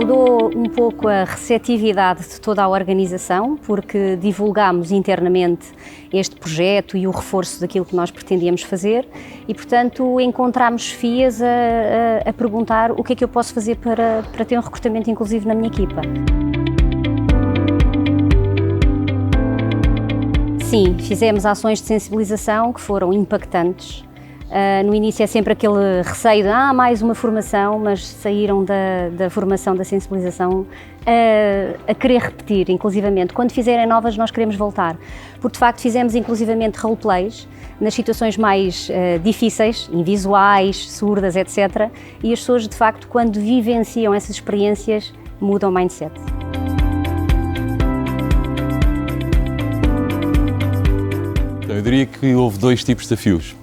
Mudou um pouco a receptividade de toda a organização, porque divulgámos internamente este projeto e o reforço daquilo que nós pretendíamos fazer e, portanto, encontramos FIAs a perguntar o que é que eu posso fazer para ter um recrutamento inclusivo na minha equipa. Sim, fizemos ações de sensibilização que foram impactantes. No início é sempre aquele receio de mais uma formação, mas saíram da formação da sensibilização a querer repetir, inclusivamente. Quando fizerem novas, nós queremos voltar. Porque, de facto, fizemos inclusivamente roleplays nas situações mais difíceis, invisuais, surdas, etc. E as pessoas, de facto, quando vivenciam essas experiências, mudam o mindset. Eu diria que houve dois tipos de desafios.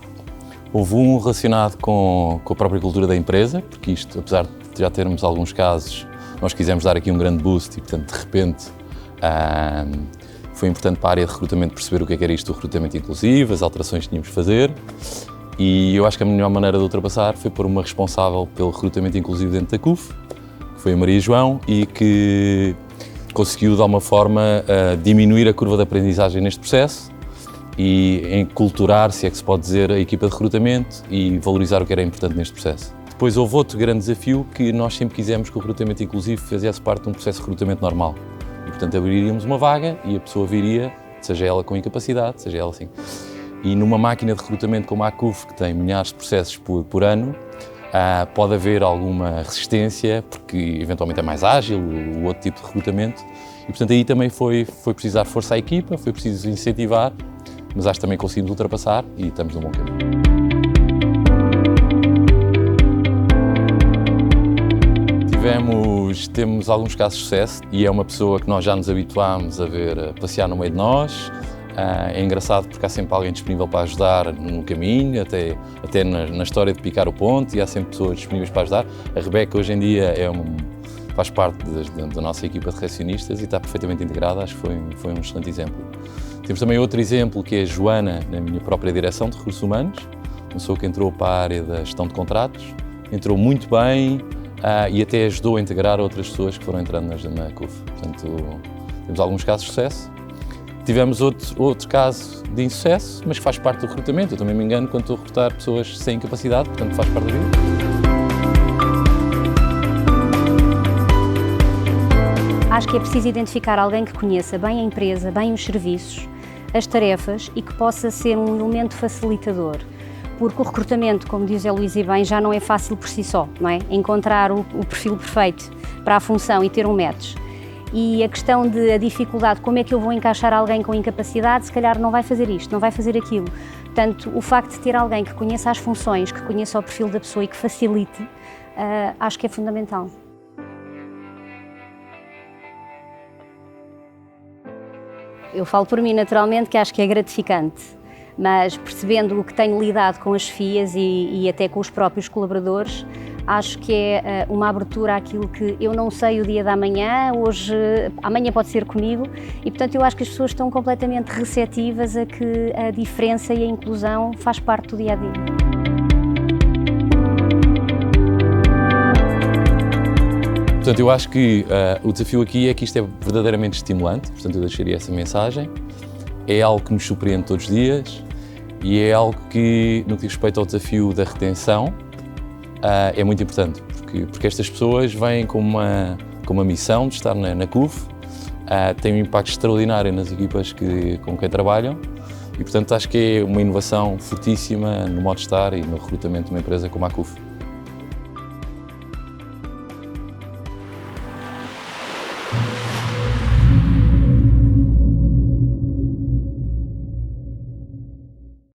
Houve um relacionado com a própria cultura da empresa, porque isto, apesar de já termos alguns casos, nós quisemos dar aqui um grande boost e, portanto, de repente, foi importante para a área de recrutamento perceber o que era isto do recrutamento inclusivo, as alterações que tínhamos de fazer, e eu acho que a melhor maneira de ultrapassar foi pôr uma responsável pelo recrutamento inclusivo dentro da CUF, que foi a Maria João, e que conseguiu, de alguma forma, diminuir a curva de aprendizagem neste processo, e enculturar, se é que se pode dizer, a equipa de recrutamento e valorizar o que era importante neste processo. Depois houve outro grande desafio que nós sempre quisemos que o recrutamento inclusivo fizesse parte de um processo de recrutamento normal. E, portanto, abriríamos uma vaga e a pessoa viria, seja ela com incapacidade, seja ela assim. E numa máquina de recrutamento como a CUF, que tem milhares de processos por ano, pode haver alguma resistência, porque eventualmente é mais ágil o outro tipo de recrutamento. E, portanto, aí também foi preciso dar força à equipa, foi preciso incentivar, mas acho que também conseguimos ultrapassar e estamos no bom caminho. Temos alguns casos de sucesso e é uma pessoa que nós já nos habituámos a ver passear no meio de nós. É engraçado porque há sempre alguém disponível para ajudar no caminho, até na história de picar o ponto, e há sempre pessoas disponíveis para ajudar. A Rebeca hoje em dia faz parte da nossa equipa de recepcionistas e está perfeitamente integrada, acho que foi um excelente exemplo. Temos também outro exemplo que é a Joana, na minha própria direção de recursos humanos, uma pessoa que entrou para a área da gestão de contratos, entrou muito bem e até ajudou a integrar outras pessoas que foram entrando na CUF. Portanto, temos alguns casos de sucesso. Tivemos outro caso de insucesso, mas que faz parte do recrutamento. Eu também me engano quando estou a recrutar pessoas sem capacidade, portanto faz parte da vida. Acho que é preciso identificar alguém que conheça bem a empresa, bem os serviços, as tarefas e que possa ser um elemento facilitador. Porque o recrutamento, como diz o Luís e bem, já não é fácil por si só, não é? Encontrar o perfil perfeito para a função e ter um match. E a questão a dificuldade, como é que eu vou encaixar alguém com incapacidade, se calhar não vai fazer isto, não vai fazer aquilo. Portanto, o facto de ter alguém que conheça as funções, que conheça o perfil da pessoa e que facilite, acho que é fundamental. Eu falo por mim naturalmente que acho que é gratificante, mas percebendo o que tenho lidado com as FIAs e até com os próprios colaboradores, acho que é uma abertura àquilo que eu não sei o dia da manhã, amanhã pode ser comigo, e portanto eu acho que as pessoas estão completamente receptivas a que a diferença e a inclusão faz parte do dia a dia. Portanto, eu acho que o desafio aqui é que isto é verdadeiramente estimulante, portanto eu deixaria essa mensagem. É algo que nos surpreende todos os dias e é algo que, no que diz respeito ao desafio da retenção, é muito importante, porque estas pessoas vêm com uma missão de estar na CUF, têm um impacto extraordinário nas equipas com quem trabalham e, portanto, acho que é uma inovação fortíssima no modo de estar e no recrutamento de uma empresa como a CUF.